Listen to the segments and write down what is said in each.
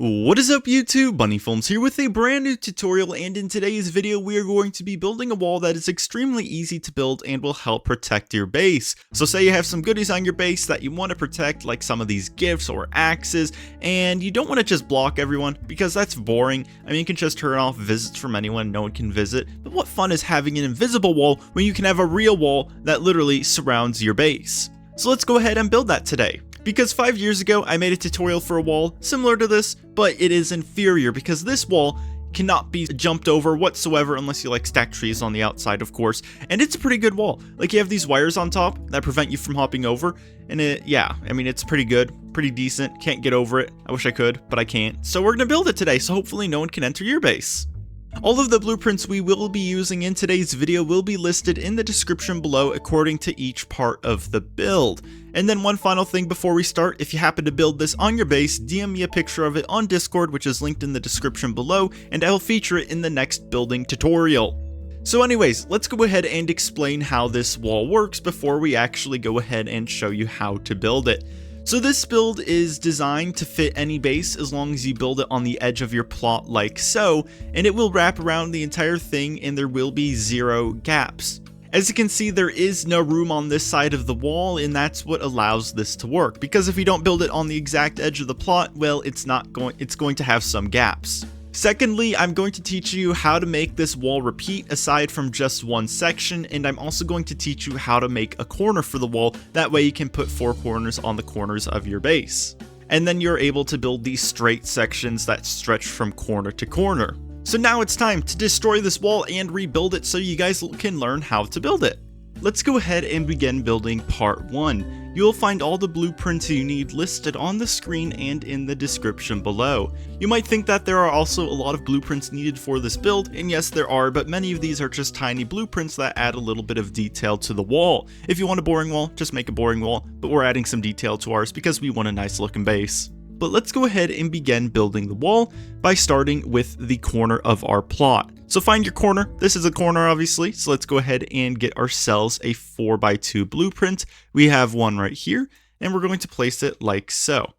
What is up YouTube, Bunnyfilms here with a brand new tutorial, and in today's video we are going to be building a wall that is extremely easy to build and will help protect your base. So say you have some goodies on your base that you want to protect, like some of these gifts or axes, and you don't want to just block everyone because that's boring. I mean, you can just turn off visits from anyone, no one can visit, but what fun is having an invisible wall when you can have a real wall that literally surrounds your base? So let's go ahead and build that today. Because 5 years ago, I made a tutorial for a wall similar to this, but it is inferior because this wall cannot be jumped over whatsoever unless you like stack trees on the outside, of course. And it's a pretty good wall. Like, you have these wires on top that prevent you from hopping over. And it's pretty good, pretty decent. Can't get over it. I wish I could, but I can't. So we're gonna build it today, so hopefully no one can enter your base. All of the blueprints we will be using in today's video will be listed in the description below according to each part of the build. And then one final thing before we start, if you happen to build this on your base, DM me a picture of it on Discord, which is linked in the description below, and I'll feature it in the next building tutorial. So anyways, let's go ahead and explain how this wall works before we actually go ahead and show you how to build it. So this build is designed to fit any base as long as you build it on the edge of your plot like so, and it will wrap around the entire thing and there will be 0 gaps. As you can see, there is no room on this side of the wall, and that's what allows this to work, because if you don't build it on the exact edge of the plot, well, it's going to have some gaps. Secondly, I'm going to teach you how to make this wall repeat aside from just one section, and I'm also going to teach you how to make a corner for the wall. That way you can put 4 corners on the corners of your base. And then you're able to build these straight sections that stretch from corner to corner. So now it's time to destroy this wall and rebuild it so you guys can learn how to build it. Let's go ahead and begin building part 1. You'll find all the blueprints you need listed on the screen and in the description below. You might think that there are also a lot of blueprints needed for this build, and yes there are, but many of these are just tiny blueprints that add a little bit of detail to the wall. If you want a boring wall, just make a boring wall, but we're adding some detail to ours because we want a nice looking base. But let's go ahead and begin building the wall by starting with the corner of our plot. So find your corner. This is a corner obviously, so let's go ahead and get ourselves a 4x2 blueprint. We have one right here, and we're going to place it like so.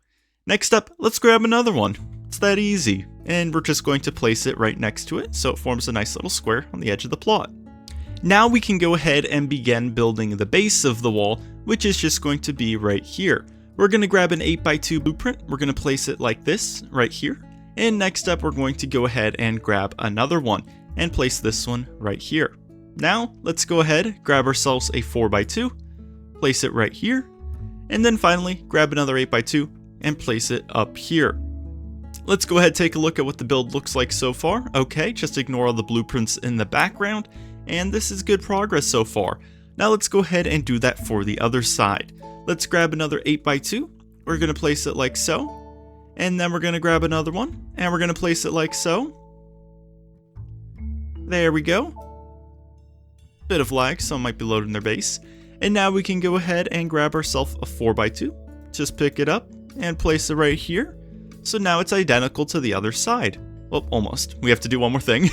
Next up, let's grab another one. It's that easy. And we're just going to place it right next to it so it forms a nice little square on the edge of the plot. Now we can go ahead and begin building the base of the wall, which is just going to be right here. We're going to grab an 8x2 blueprint. We're going to place it like this right here. And next up, we're going to go ahead and grab another one and place this one right here. Now, let's go ahead, grab ourselves a 4x2, place it right here, and then finally, grab another 8x2 and place it up here. Let's go ahead and take a look at what the build looks like so far. Okay, just ignore all the blueprints in the background, and this is good progress so far. Now let's go ahead and do that for the other side. Let's grab another 8x2, we're going to place it like so, and then we're going to grab another one, and we're going to place it like so. There we go. Bit of lag, some might be loading their base. And now we can go ahead and grab ourselves a 4x2, just pick it up and place it right here. So now it's identical to the other side. Well, almost. We have to do one more thing.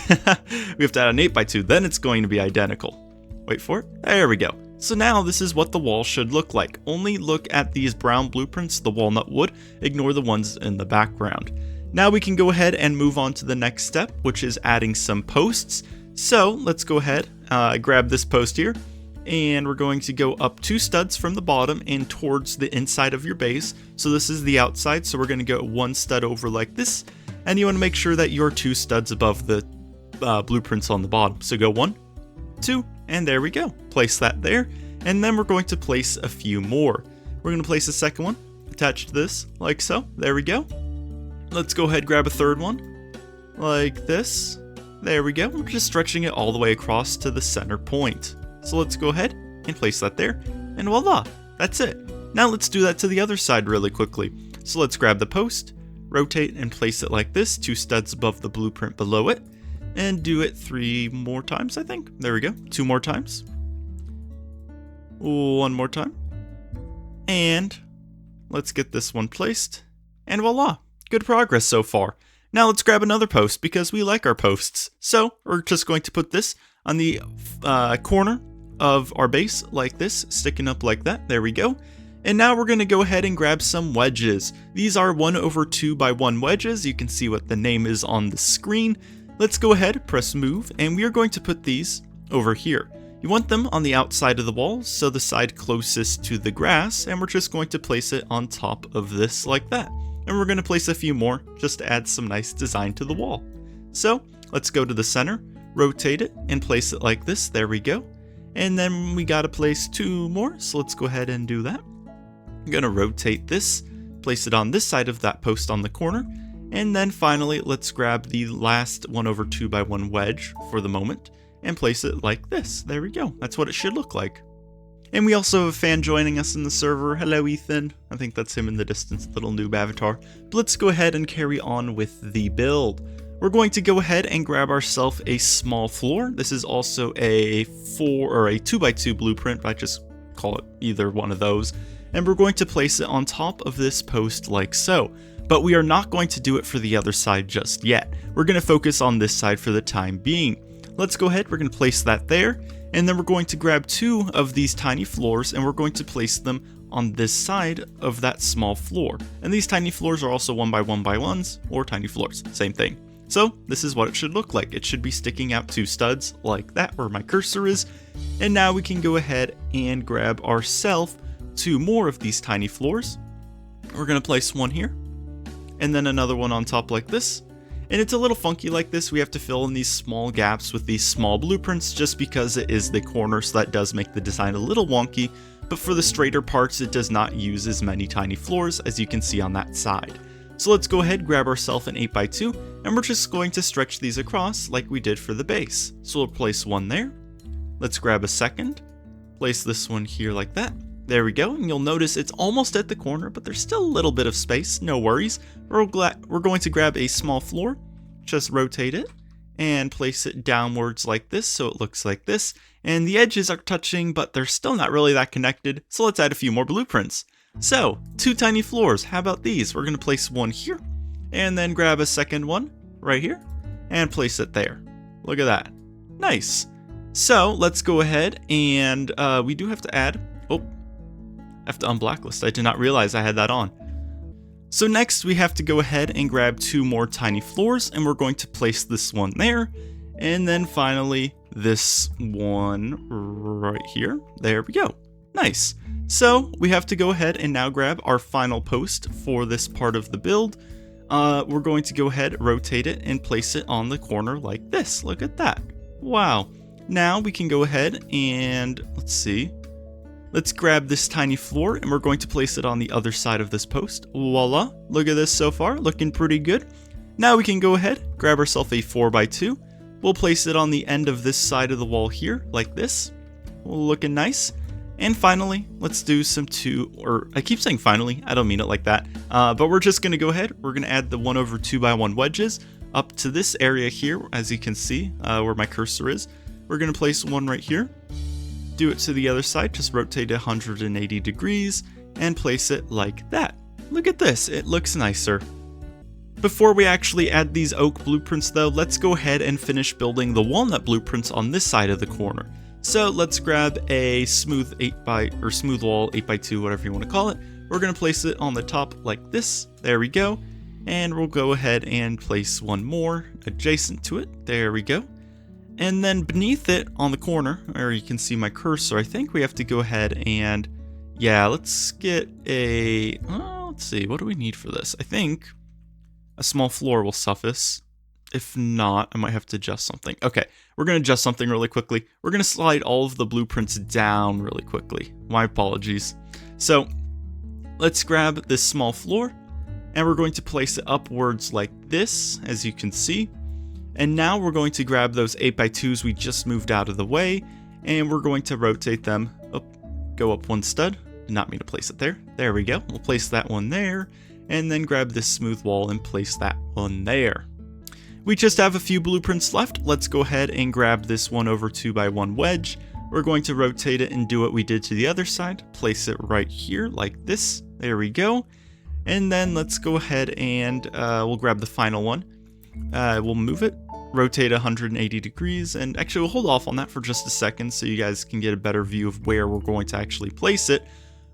We have to add an 8x2, then it's going to be identical. Wait for it. There we go. So now this is what the wall should look like. Only look at these brown blueprints, the walnut wood, ignore the ones in the background. Now we can go ahead and move on to the next step, which is adding some posts. So let's go ahead, grab this post here, and we're going to go up 2 studs from the bottom and towards the inside of your base. So this is the outside, so we're going to go 1 stud over like this, and you want to make sure that you're 2 studs above the blueprints on the bottom. So go 1, 2, and there we go. Place that there, and then we're going to place a few more. We're going to place a second one, attach to this, like so. There we go. Let's go ahead and grab a third one, like this. There we go. We're just stretching it all the way across to the center point. So let's go ahead and place that there, and voila, that's it. Now let's do that to the other side really quickly. So let's grab the post, rotate and place it like this, 2 studs above the blueprint below it, and do it 3 more times, I think. There we go. 2 more times. 1 more time. And let's get this one placed, and voila. Good progress so far. Now let's grab another post because we like our posts. So we're just going to put this on the corner of our base like this, sticking up like that. There we go. And now we're going to go ahead and grab some wedges. These are 1/2x1 wedges. You can see what the name is on the screen. Let's go ahead, press move, and we are going to put these over here. You want them on the outside of the wall, so the side closest to the grass, and we're just going to place it on top of this like that. And we're going to place a few more just to add some nice design to the wall. So let's go to the center, rotate it, and place it like this. There we go. And then we got to place 2 more, so let's go ahead and do that. I'm going to rotate this, place it on this side of that post on the corner, and then finally let's grab the last 1/2x1 wedge for the moment and place it like this. There we go. That's what it should look like. And we also have a fan joining us in the server. Hello, Ethan. I think that's him in the distance, little noob avatar. But let's go ahead and carry on with the build. We're going to go ahead and grab ourselves a small floor. This is also a 2x2 blueprint, but I just call it either one of those. And we're going to place it on top of this post like so. But we are not going to do it for the other side just yet. We're going to focus on this side for the time being. Let's go ahead, we're going to place that there. And then we're going to grab 2 of these tiny floors and we're going to place them on this side of that small floor. And these tiny floors are also 1x1x1s or tiny floors, same thing. So this is what it should look like. It should be sticking out 2 studs like that where my cursor is. And now we can go ahead and grab ourselves 2 more of these tiny floors. We're going to place one here and then another one on top like this. And it's a little funky like this. We have to fill in these small gaps with these small blueprints just because it is the corner, so that does make the design a little wonky. But for the straighter parts, it does not use as many tiny floors as you can see on that side. So let's go ahead, grab ourselves an 8x2, and we're just going to stretch these across like we did for the base. So we'll place one there. Let's grab a second, place this one here like that. There we go, and you'll notice it's almost at the corner, but there's still a little bit of space, no worries. We're going to grab a small floor, just rotate it, and place it downwards like this, so it looks like this. And the edges are touching, but they're still not really that connected, so let's add a few more blueprints. So, 2 tiny floors, how about these? We're going to place one here, and then grab a second one right here, and place it there. Look at that. Nice. So, let's go ahead, and we do have to add... I have to unblacklist. I did not realize I had that on. So next we have to go ahead and grab 2 more tiny floors and we're going to place this one there. And then finally this one right here. There we go. Nice. So we have to go ahead and now grab our final post for this part of the build. We're going to go ahead, rotate it and place it on the corner like this. Look at that. Wow. Now we can go ahead and let's see. Let's grab this tiny floor and we're going to place it on the other side of this post. Voila, look at this so far, looking pretty good. Now we can go ahead, grab ourselves a 4x2. We'll place it on the end of this side of the wall here, like this. Looking nice. And finally, let's do some I keep saying finally, I don't mean it like that. But we're just gonna go ahead, we're gonna add the 1/2x1 wedges up to this area here, as you can see, where my cursor is. We're gonna place one right here. Do it to the other side, just rotate it 180 degrees and place it like that. Look at this, it looks nicer. Before we actually add these oak blueprints though, let's go ahead and finish building the walnut blueprints on this side of the corner. So let's grab a smooth wall 8x2, whatever you want to call it. We're going to place it on the top like this. There we go. And we'll go ahead and place one more adjacent to it. There we go. And then beneath it on the corner, where you can see my cursor, I think we have to go ahead and, yeah, let's get a, let's see, what do we need for this? I think a small floor will suffice. If not, I might have to adjust something. Okay, we're going to adjust something really quickly. We're going to slide all of the blueprints down really quickly. My apologies. So let's grab this small floor and we're going to place it upwards like this, as you can see. And now we're going to grab those 8x2s we just moved out of the way, and we're going to rotate them up, go up one stud. Did not mean to place it there. There we go. We'll place that one there, and then grab this smooth wall and place that one there. We just have a few blueprints left. Let's go ahead and grab this 1/2x1 wedge. We're going to rotate it and do what we did to the other side. Place it right here like this. There we go. And then let's go ahead and we'll grab the final one. We'll move it, rotate 180 degrees, and actually we'll hold off on that for just a second so you guys can get a better view of where we're going to actually place it.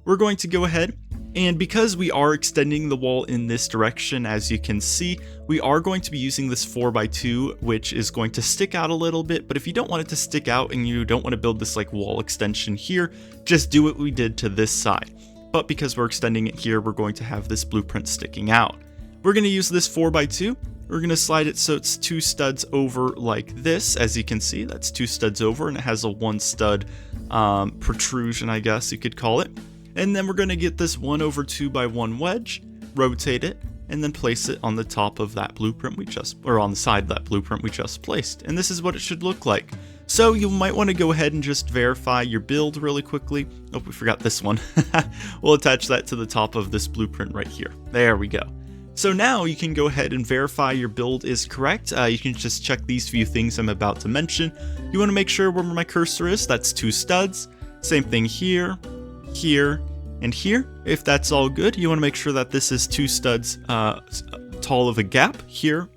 we're going to go ahead, and because we are extending the wall in this direction, as you can see, we are going to be using this 4x2, which is going to stick out a little bit. But if you don't want it to stick out and you don't want to build this like wall extension here, just do what we did to this side. But because we're extending it here, we're going to have this blueprint sticking out. We're going to use this 4x2. We're going to slide it so it's 2 studs over like this. As you can see, that's 2 studs over, and it has a 1 stud protrusion, I guess you could call it. And then we're going to get this 1/2x1 wedge, rotate it, and then place it on the top of that blueprint or on the side of that blueprint we just placed. And this is what it should look like. So you might want to go ahead and just verify your build really quickly. Oh, we forgot this one. We'll attach that to the top of this blueprint right here. There we go. So now you can go ahead and verify your build is correct. You can just check these few things I'm about to mention. You want to make sure where my cursor is, that's 2 studs. Same thing here, here, and here. If that's all good, you want to make sure that this is 2 studs tall of a gap here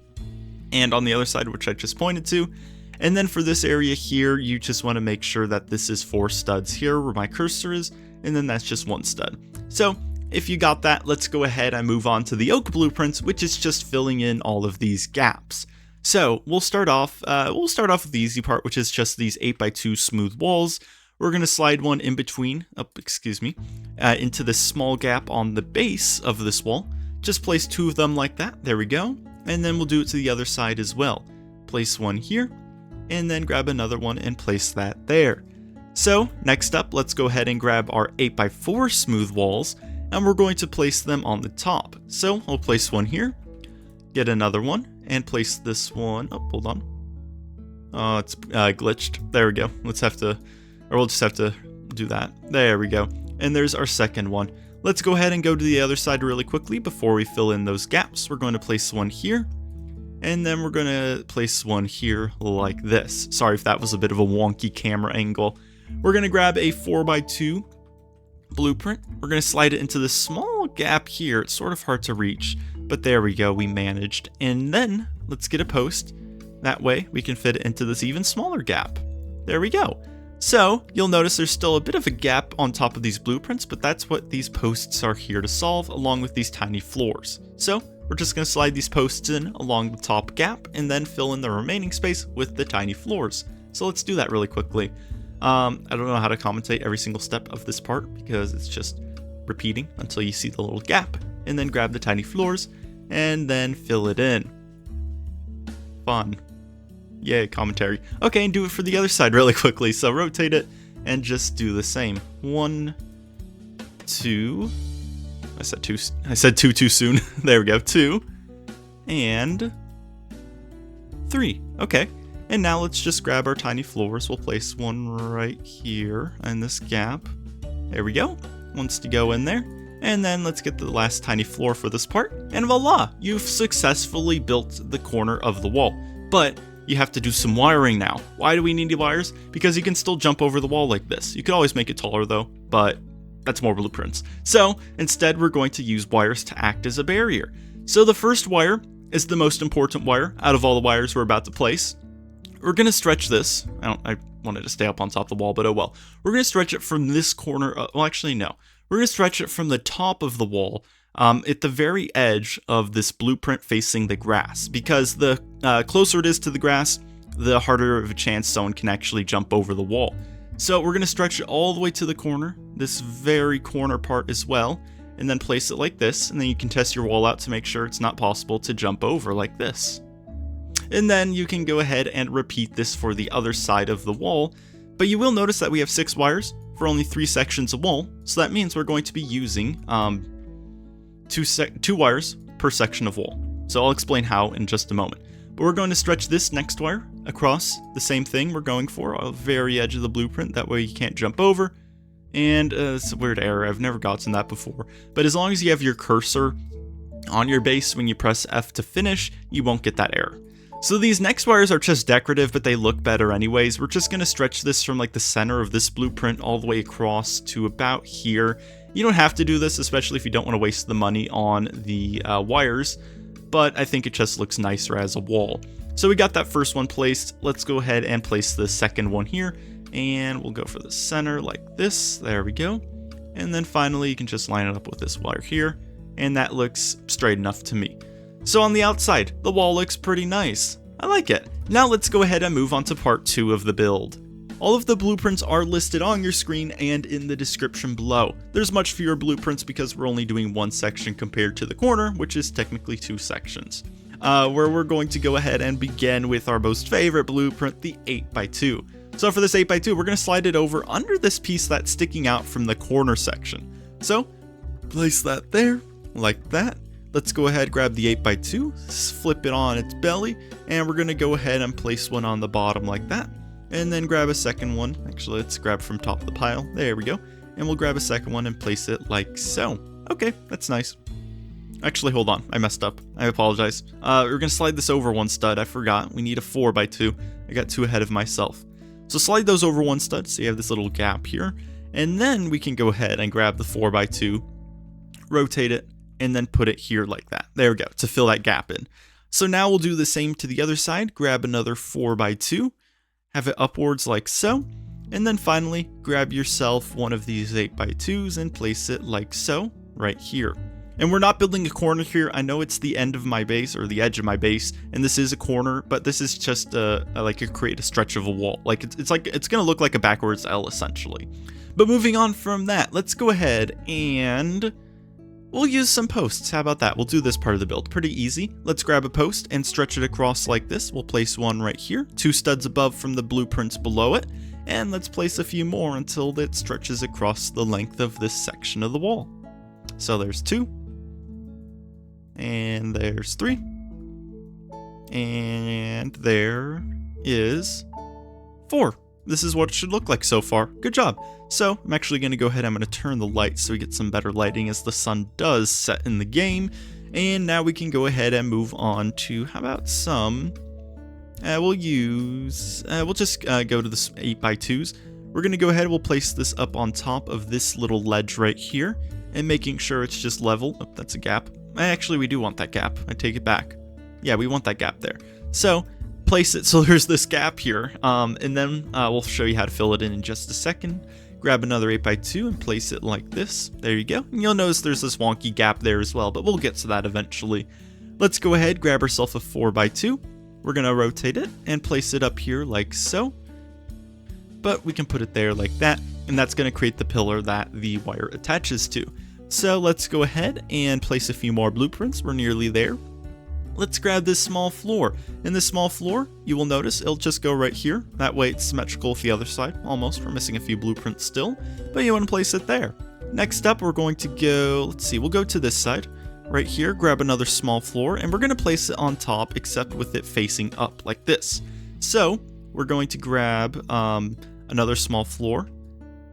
and on the other side, which I just pointed to. And then for this area here, you just want to make sure that this is 4 studs here where my cursor is, and then that's just 1 stud. So if you got that, let's go ahead and move on to the oak blueprints, which is just filling in all of these gaps. So we'll start off with the easy part, which is just these 8x2 smooth walls. We're going to slide one in between, into this small gap on the base of this wall. Just place 2 of them like that. There we go. And then we'll do it to the other side as well. Place one here, and then grab another one and place that there. So next up, let's go ahead and grab our 8x4 smooth walls, and we're going to place them on the top. So I'll place one here, get another one, and place this one. Oh, hold on. Oh, it's glitched. There we go. We'll just have to do that. There we go. And there's our second one. Let's go ahead and go to the other side really quickly before we fill in those gaps. We're going to place one here, and then we're going to place one here like this. Sorry if that was a bit of a wonky camera angle. We're going to grab a 4x2 blueprint. We're going to slide it into this small gap here. It's sort of hard to reach, but there we go. We managed. And then let's get a post. That way we can fit it into this even smaller gap. There we go. So you'll notice there's still a bit of a gap on top of these blueprints, but that's what these posts are here to solve, along with these tiny floors. So we're just going to slide these posts in along the top gap and then fill in the remaining space with the tiny floors. So let's do that really quickly. I don't know how to commentate every single step of this part because it's just repeating until you see the little gap, and then grab the tiny floors and then fill it in. Fun. Yay, commentary. Okay, and do it for the other side really quickly. So rotate it and just do the same. 1, 2. I said 2 too soon. There we go. 2 and 3. Okay. And now let's just grab our tiny floors. We'll place one right here in this gap. There we go. Wants to go in there. And then let's get the last tiny floor for this part. And voila, you've successfully built the corner of the wall. But you have to do some wiring now. Why do we need the wires? Because you can still jump over the wall like this. You could always make it taller though, but that's more blueprints. So instead, we're going to use wires to act as a barrier. So the first wire is the most important wire out of all the wires we're about to place. We're going to stretch this. I wanted to stay up on top of the wall, but oh well. We're going to stretch it from this corner. Well, actually, no. We're going to stretch it from the top of the wall at the very edge of this blueprint facing the grass, because the closer it is to the grass, the harder of a chance someone can actually jump over the wall. So we're going to stretch it all the way to the corner, this very corner part as well, and then place it like this, and then you can test your wall out to make sure it's not possible to jump over like this. And then you can go ahead and repeat this for the other side of the wall, but you will notice that we have 6 wires for only 3 sections of wall, so that means we're going to be using 2 wires per section of wall. So I'll explain how in just a moment. But we're going to stretch this next wire across the same thing we're going for, the very edge of the blueprint, that way you can't jump over. And it's a weird error, I've never gotten that before. But as long as you have your cursor on your base when you press F to finish, you won't get that error. So these next wires are just decorative, but they look better anyways. We're just going to stretch this from like the center of this blueprint all the way across to about here. You don't have to do this, especially if you don't want to waste the money on the wires, but I think it just looks nicer as a wall. So we got that first one placed. Let's go ahead and place the second one here, and we'll go for the center like this. There we go. And then finally, you can just line it up with this wire here, and that looks straight enough to me. So on the outside, the wall looks pretty nice. I like it. Now let's go ahead and move on to part 2 of the build. All of the blueprints are listed on your screen and in the description below. There's much fewer blueprints because we're only doing one section compared to the corner, which is technically 2 sections. Where we're going to go ahead and begin with our most favorite blueprint, the 8x2. So for this 8x2, we're going to slide it over under this piece that's sticking out from the corner section. So place that there, like that. Let's go ahead, grab the 8x2, flip it on its belly, and we're going to go ahead and place one on the bottom like that. And then grab a second one. Actually, let's grab from top of the pile. There we go. And we'll grab a second one and place it like so. Okay, that's nice. Actually, hold on. I messed up. I apologize. We're going to slide this over one stud. I forgot. We need a 4x2. I got too ahead of myself. So slide those over one stud so you have this little gap here. And then we can go ahead and grab the 4x2, rotate it, and then put it here like that. There we go, to fill that gap in. So now we'll do the same to the other side. Grab another 4x2. Have it upwards like so, and then finally grab yourself one of these 8x2s and place it like so right here. And we're not building a corner here. I know it's the end of my base or the edge of my base, and this is a corner, but this is just create a stretch of a wall. Like it's gonna look like a backwards L essentially. But moving on from that, let's go ahead and we'll use some posts. How about that? We'll do this part of the build. Pretty easy. Let's grab a post and stretch it across like this. We'll place one right here, 2 studs above from the blueprints below it, and let's place a few more until it stretches across the length of this section of the wall. So there's 2, and there's 3, and there is 4. This is what it should look like so far. Good job. So I'm actually going to go ahead, I'm going to turn the lights so we get some better lighting as the sun does set in the game. And now we can go ahead and move on to, how about some, we'll just go to this 8x2s. We're going to go ahead, we'll place this up on top of this little ledge right here, and making sure it's just level. Oh, that's a gap. Actually, we do want that gap. I take it back. Yeah, we want that gap there. So place it so there's this gap here, and then we'll show you how to fill it in just a second. Grab another 8x2 and place it like this. There you go. And you'll notice there's this wonky gap there as well, but we'll get to that eventually. Let's go ahead, grab ourselves a 4x2. We're going to rotate it and place it up here like so. But we can put it there like that, and that's going to create the pillar that the wire attaches to. So let's go ahead and place a few more blueprints. We're nearly there. Let's grab this small floor. In this small floor, you will notice it'll just go right here. That way it's symmetrical with the other side. Almost. We're missing a few blueprints still, but you want to place it there. Next up, we're going to go, let's see, we'll go to this side. Right here, grab another small floor, and we're going to place it on top, except with it facing up like this. So we're going to grab another small floor.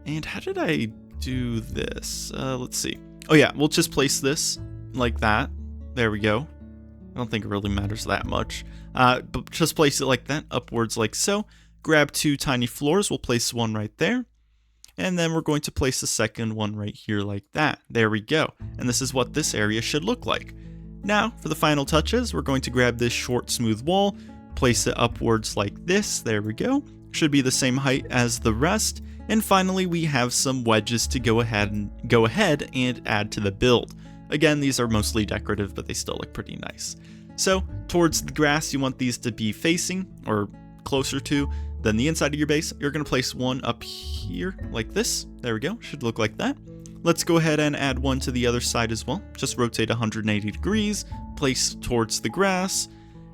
And how did I do this? Let's see. Oh yeah, we'll just place this like that. There we go. I don't think it really matters that much, but just place it like that, upwards like so. Grab 2 tiny floors, we'll place one right there, and then we're going to place the second one right here like that. There we go, and this is what this area should look like. Now, for the final touches, we're going to grab this short, smooth wall, place it upwards like this. There we go. Should be the same height as the rest, and finally we have some wedges to go ahead and add to the build. Again, these are mostly decorative, but they still look pretty nice. So, towards the grass, you want these to be facing, or closer to, than the inside of your base. You're going to place one up here, like this. There we go, should look like that. Let's go ahead and add one to the other side as well. Just rotate 180 degrees, place towards the grass,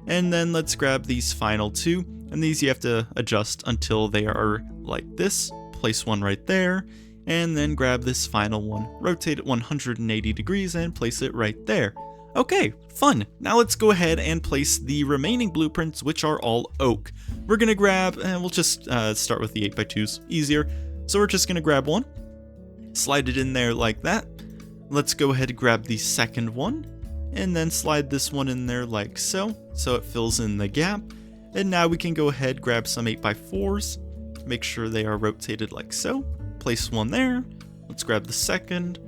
and then let's grab these final 2. And these you have to adjust until they are like this. Place one right there. And then grab this final one, rotate it 180 degrees and place it right there. Okay, fun. Now let's go ahead and place the remaining blueprints, which are all oak. We're going to grab, and we'll just start with the 8x2s, easier. So we're just going to grab one, slide it in there like that. Let's go ahead and grab the second one, and then slide this one in there like so it fills in the gap. And now we can go ahead, grab some 8x4s, make sure they are rotated like so. Place one there, let's grab the second,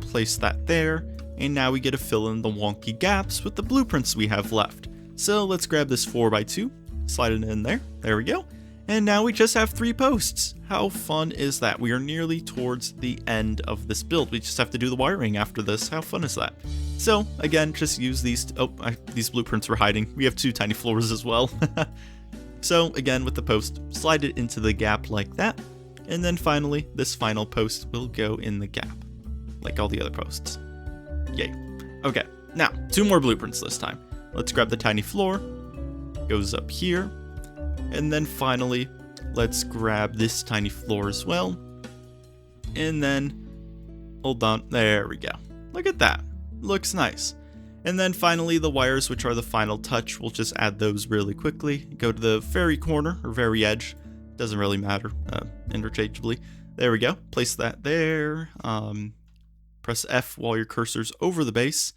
place that there, and now we get to fill in the wonky gaps with the blueprints we have left. So let's grab this 4x2, slide it in there, there we go, And now we just have 3 posts. How fun is that? We are nearly towards the end of this build. We just have to do the wiring after this. How fun is that? So again, just use these. These blueprints were hiding. We have 2 tiny floors as well. So again, with the post, slide it into the gap like that. And then finally, this final post will go in the gap, like all the other posts. Yay. Okay, now 2 more blueprints this time. Let's grab the tiny floor. Goes up here. And then finally, let's grab this tiny floor as well. And then, hold on, there we go. Look at that, looks nice. And then finally, the wires, which are the final touch, we'll just add those really quickly. Go to the very corner, or very edge, doesn't really matter, interchangeably. There we go, place that there. Press F while your cursor's over the base.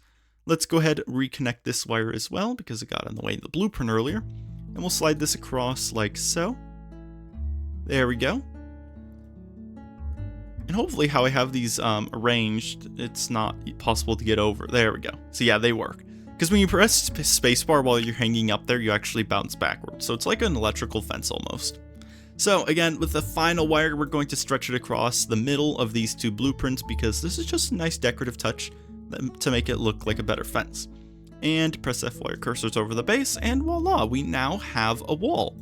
Let's go ahead and reconnect this wire as well, because it got in the way of the blueprint earlier. And we'll slide this across like so. There we go. And hopefully how I have these arranged, it's not possible to get over. There we go. So yeah, they work. Because when you press spacebar while you're hanging up there, you actually bounce backwards. So it's like an electrical fence almost. So again, with the final wire, we're going to stretch it across the middle of these 2 blueprints because this is just a nice decorative touch to make it look like a better fence. And press F while your cursor's over the base, and voila, we now have a wall.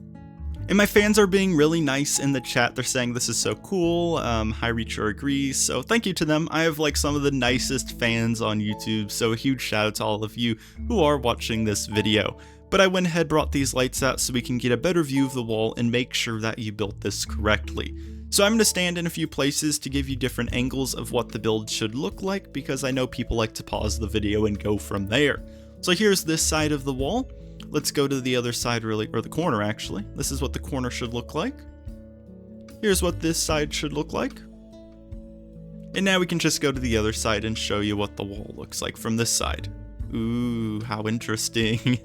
And my fans are being really nice in the chat. They're saying this is so cool. High Reacher agrees, so thank you to them. I have like some of the nicest fans on YouTube, so a huge shout out to all of you who are watching this video. But I went ahead, brought these lights out so we can get a better view of the wall and make sure that you built this correctly. So I'm going to stand in a few places to give you different angles of what the build should look like, because I know people like to pause the video and go from there. So here's this side of the wall. Let's go to the other side or the corner actually. This is what the corner should look like. Here's what this side should look like. And now we can just go to the other side and show you what the wall looks like from this side. Ooh, how interesting.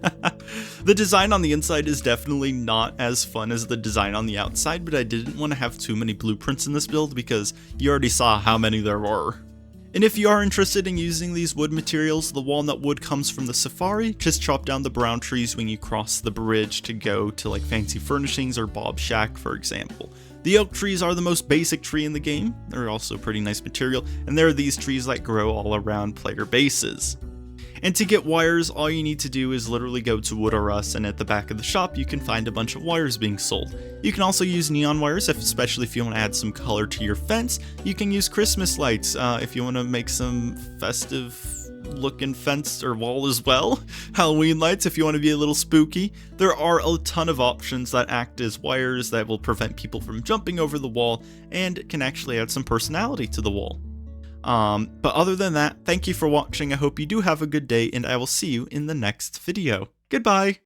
The design on the inside is definitely not as fun as the design on the outside, but I didn't want to have too many blueprints in this build because you already saw how many there were. And if you are interested in using these wood materials, the walnut wood comes from the safari. Just chop down the brown trees when you cross the bridge to go to like fancy furnishings or Bob's Shack, for example. The oak trees are the most basic tree in the game. They're also pretty nice material, and there are these trees that grow all around player bases. And to get wires, all you need to do is literally go to Wood R Us, and at the back of the shop you can find a bunch of wires being sold. You can also use neon wires, especially if you want to add some color to your fence. You can use Christmas lights if you want to make some festive looking fence or wall as well. Halloween lights if you want to be a little spooky. There are a ton of options that act as wires that will prevent people from jumping over the wall and can actually add some personality to the wall. But other than that, thank you for watching. I hope you do have a good day, and I will see you in the next video. Goodbye!